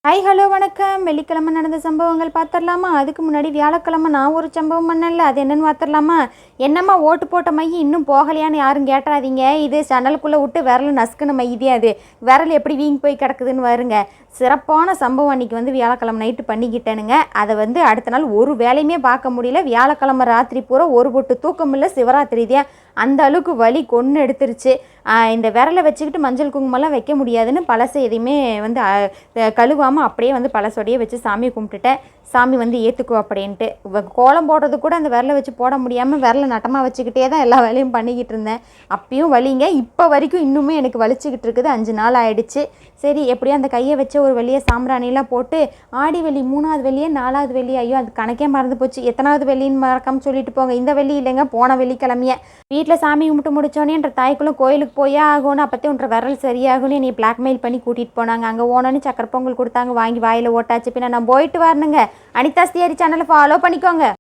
Hi hello வணக்கம். வெள்ளிக்கிழமை நடந்த சம்பவங்கள் பார்த்துடலாமா? அதுக்கு முன்னாடி வியாழக்கிழமை நான் ஒரு சம்பவம் பண்ணல, அது என்னென்னு பார்த்துடலாமா? என்னம்மா ஓட்டு போட்ட மையம் இன்னும் போகலையான்னு யாரும் கேட்டுறாதீங்க. இது சன்னலுக்குள்ளே விட்டு விரல் நசுக்குன மையதே. அது விரல் எப்படி வீங்கி போய் கிடக்குதுன்னு வருங்க. சிறப்பான சம்பவம் அன்றைக்கி வியாழக்கிழமை நைட்டு பண்ணிக்கிட்டேனுங்க. அதை அடுத்த நாள் ஒரு வேலையுமே பார்க்க முடியல. வியாழக்கிழமை ராத்திரி பூரா ஒரு பொட்டு தூக்கம் இல்லை. சிவராத்திரி தான் அந்த அளவுக்கு வலி கொன்று எடுத்துருச்சு. இந்த விரலை வச்சுக்கிட்டு மஞ்சள் குங்குமம்லாம் வைக்க முடியாதுன்னு பழசை எதையுமே கழுவாமல் அப்படியே பழசோடையே வச்சு சாமியை கும்பிட்டுட்டேன். சாமி ஏற்றுக்கோ அப்படின்ட்டு. கோலம் போடுறது கூட அந்த விரலை வச்சு போட முடியாமல் விரலை நட்டமாக வச்சுக்கிட்டே தான் எல்லா வேலையும் பண்ணிக்கிட்டு இருந்தேன். அப்பயும் வலிங்க. இப்போ வரைக்கும் இன்னுமே எனக்கு வலிச்சுக்கிட்டு இருக்குது. 5 நாள் ஆகிடுச்சு. சரி எப்படியோ அந்த கையை வச்சு ஒரு வெளியே சாம்பிராணிலாம் போட்டு ஆடி வெள்ளி 3வது வெள்ளியே 4வது வெள்ளி, ஐயோ அது கணக்கே மறந்து போச்சு. எத்தனாவது வெள்ளின்னு மறக்காமல் சொல்லிட்டு போங்க. இந்த வெள்ளி இல்லைங்க, போன வெள்ளிக்கிழமையே வீட்டில் சாமி கும்பிட்டு முடிச்சோன்னே தாய்க்குள்ளே கோயிலுக்கு போயே ஆகணும், அப்போத்தே உன்ற விரல் சரியாகணும் நீ பிளாக்மெயில் பண்ணி கூட்டிகிட்டு போனாங்க. அங்கே ஓனோன்னு சக்கரை பொங்கல் கொடுத்தாங்க, வாங்கி வாயில் ஓட்டாச்சு. பின்ன நான் போயிட்டு வரணுங்க. அனிதா ஸ்தியாரி சேனலை ஃபாலோ பண்ணிக்கோங்க.